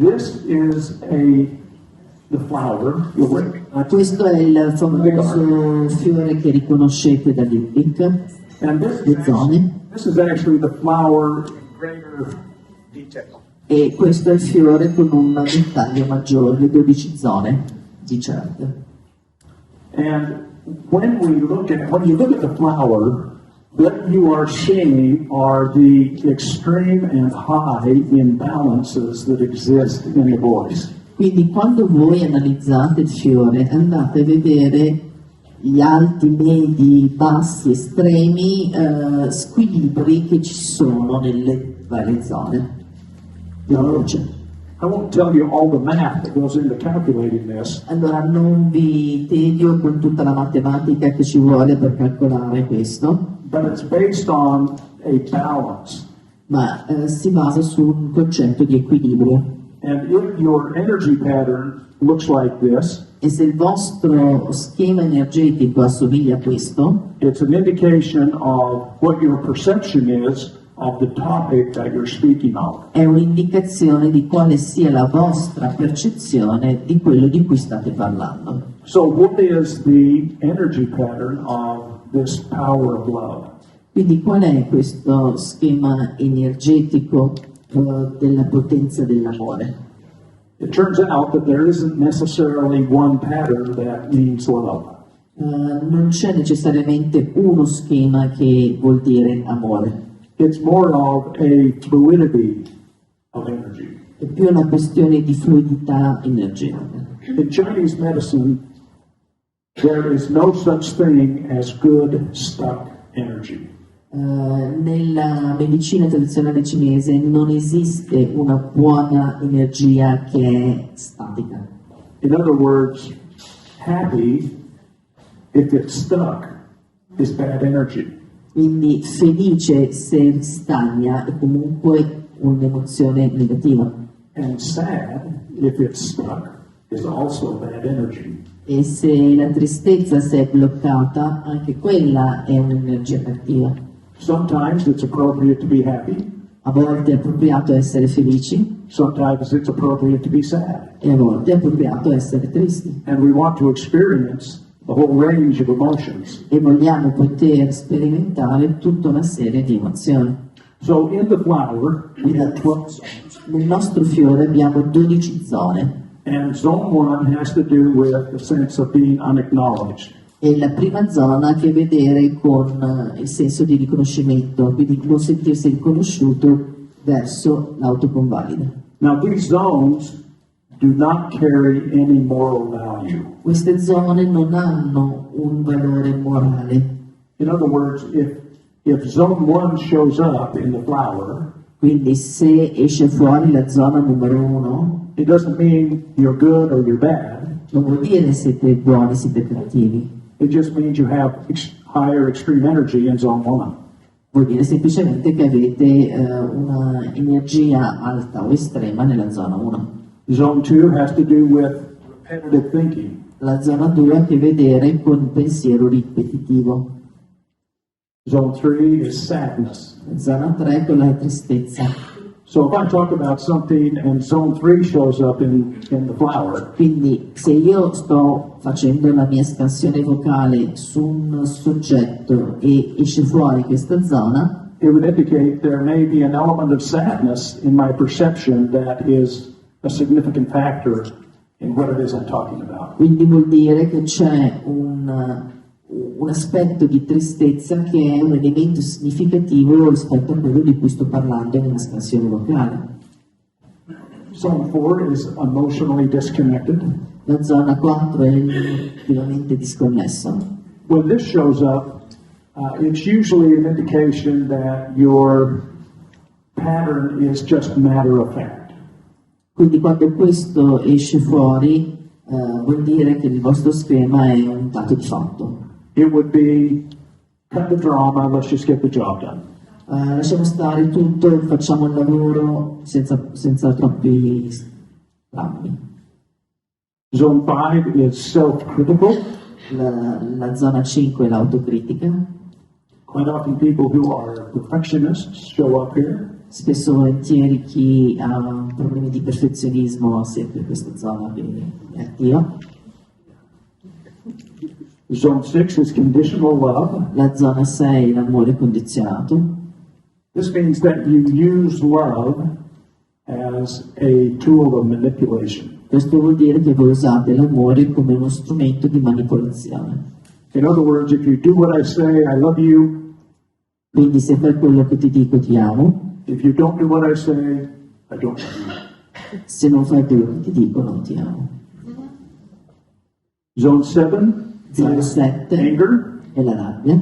This is the flower. Questo è il famoso fiore che riconoscete da Limbic, le zone. This is actually the flower in greater detail. E questo è il fiore con un dettaglio maggiore, le 12 zone di CERT. And when you look at the flower, what you are seeing are the extreme and high imbalances that exist in the voice. Quindi quando voi analizzate il fiore andate a vedere gli alti, medi, bassi, estremi, squilibri che ci sono nelle varie zone della voce. I won't tell you all the math that goes into calculating this. Allora non vi tedio con tutta la matematica che ci vuole per calcolare questo, But it's based on a balance. ma si basa su un concetto di equilibrio. And if your energy pattern looks like this, E se il vostro schema energetico assomiglia a questo, it's an indication of what your perception is of the topic that you're speaking of. è un'indicazione di quale sia la vostra percezione di quello di cui state parlando. So what is the energy pattern of this power of love? Quindi qual è questo schema energetico della potenza dell'amore? It turns out that there isn't necessarily one pattern that means love. Non c'è necessariamente uno schema che vuol dire amore, It's more of a fluidity of energy. è più una questione di fluidità energetica. In Chinese medicine, there is no such thing as good stuck energy. Nella medicina tradizionale cinese non esiste una buona energia che è statica. In other words, happy, if it's stuck, is bad energy. Quindi felice se stagna è comunque un'emozione negativa. And sad, if it's stuck, is also bad energy. E se la tristezza si è bloccata, anche quella è un'energia cattiva. Sometimes it's appropriate to be happy, A volte è appropriato essere felici sometimes it's appropriate to be sad. e a volte è appropriato essere tristi. And we want to experience the whole range of emotions. E vogliamo poter sperimentare tutta una serie di emozioni. So in the flower, we have 12 zones. Nel nostro fiore abbiamo 12 zone. And zone 1 has to do with the sense of being unacknowledged. E la prima zona ha a che vedere con il senso di riconoscimento, quindi non sentirsi riconosciuto verso l'autoconvalida. Now these zones do not carry any moral value. Queste zone non hanno un valore morale. In other words, if zone 1 shows up in the flower, Quindi se esce fuori la zona numero 1, it doesn't mean you're good or you're bad. non vuol dire siete buoni, siete cattivi. It just means you have higher extreme energy in zone 1. Vuol dire semplicemente che avete una energia alta o estrema nella zona 1. Zone 2 has to do with repetitive thinking. La zona 2 ha a che vedere con il pensiero ripetitivo. Zone 3 is sadness. La zona 3 con la tristezza. So if I talk about something and zone 3 shows up in the flower, Quindi se io sto facendo la mia scansione vocale su un soggetto e esce fuori questa zona, it would indicate there may be an element of sadness in my perception that is a significant factor in what it is I'm talking about. quindi vuol dire che c'è un aspetto di tristezza che è un elemento significativo rispetto a quello di cui sto parlando nella scansione vocale. Zone 4 is emotionally disconnected. La zona 4 è emotivamente disconnessa. When this shows up, it's usually an indication that your pattern is just matter of fact. Quindi quando questo esce fuori vuol dire che il vostro schema è un dato di fatto. It would be cut the drama, let's just get the job done. Lasciamo stare tutto, facciamo il lavoro senza troppi drammi. Zone 5 is self-critical. La zona 5 è l'autocritica. Quite often people who are perfectionists show up here. Spesso e volentieri chi ha problemi di perfezionismo ha sempre questa zona che è attiva. Zone 6 is conditional love. La zona 6 l'amore condizionato. This means that you use love as a tool of manipulation. Questo vuol dire che voi usate l'amore come uno strumento di manipolazione. In other words, if you do what I say, I love you. Quindi se fai quello che ti dico ti amo, If you don't do what I say, I don't love you. se non fai quello che ti dico non ti amo. Zone 7 Zona is 7 anger. è la rabbia.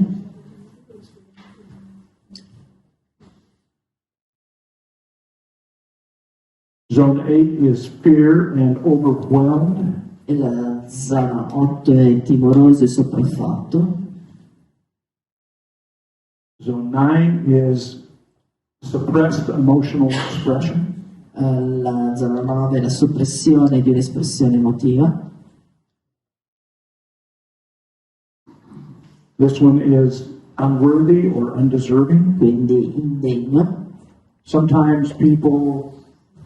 Zone 8 is fear and overwhelmed. E la zona 8 è timoroso e sopraffatto. Zone 9 is suppressed emotional expression. La zona 9 è la soppressione di un'espressione emotiva. This one is unworthy or undeserving. Quindi indegno. Sometimes people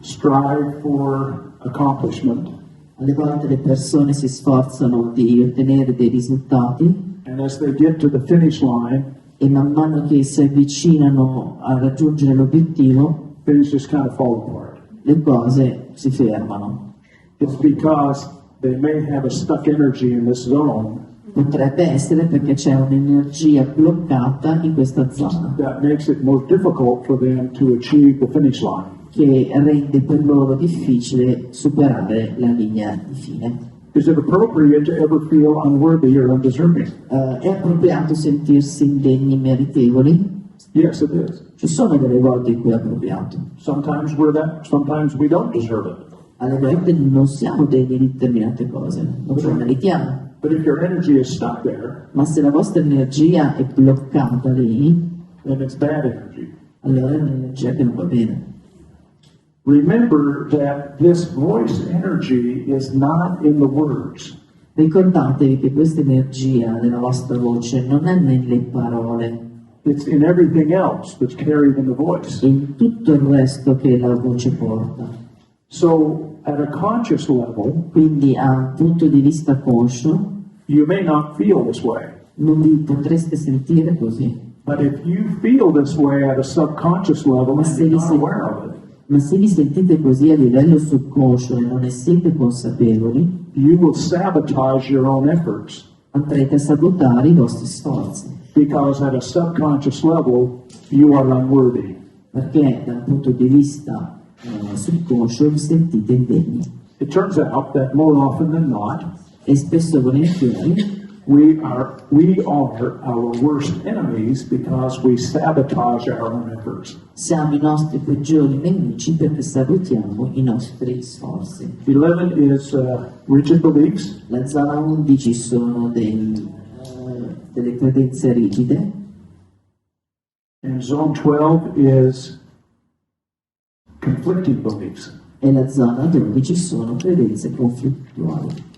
strive for accomplishment, Alle volte le persone si sforzano di ottenere dei risultati and as they get to the finish line, e man mano che si avvicinano a raggiungere l'obiettivo, things just kind of fall apart. le cose si fermano. It's because they may have a stuck energy in this zone Potrebbe essere perché c'è un'energia bloccata in questa zona that makes it more difficult for them to achieve the finish line. che rende per loro difficile superare la linea di fine. Is it appropriate to ever feel unworthy or undeserving? È appropriato sentirsi indegni, meritevoli? Yes, it is. Ci sono delle volte in cui è appropriato. Sometimes we're that, sometimes we don't deserve it. Alle volte non siamo degni di determinate cose, non ce lo meritiamo. But if your energy is stuck there, Ma se la vostra energia è bloccata lì, then it's bad energy. allora è un'energia che non va bene. Remember that this voice energy is not in the words. Ricordatevi che questa energia della vostra voce non è nelle parole, It's in everything else that's carried in the voice. è in tutto il resto che la voce porta. So, at a conscious level, Quindi a un punto di vista conscio you may not feel this way. non vi potreste sentire così. But if you feel this way at a subconscious level and you're not aware of it, Ma se vi sentite così a livello subconscio e non ne siete consapevoli, you will sabotage your own efforts. andrete a sabotare i vostri sforzi, Because at a subconscious level, you are unworthy. perché dal punto di vista subconscio vi sentite indegni. It turns out that more often than not, E spesso e volentieri we are our worst enemies because we sabotage our own efforts. siamo i nostri peggiori nemici perché sabotiamo i nostri sforzi. 11 is rigid beliefs. La zona 11 sono delle credenze rigide And zone 12 is conflicting beliefs. e la zona 12 sono credenze conflittuali.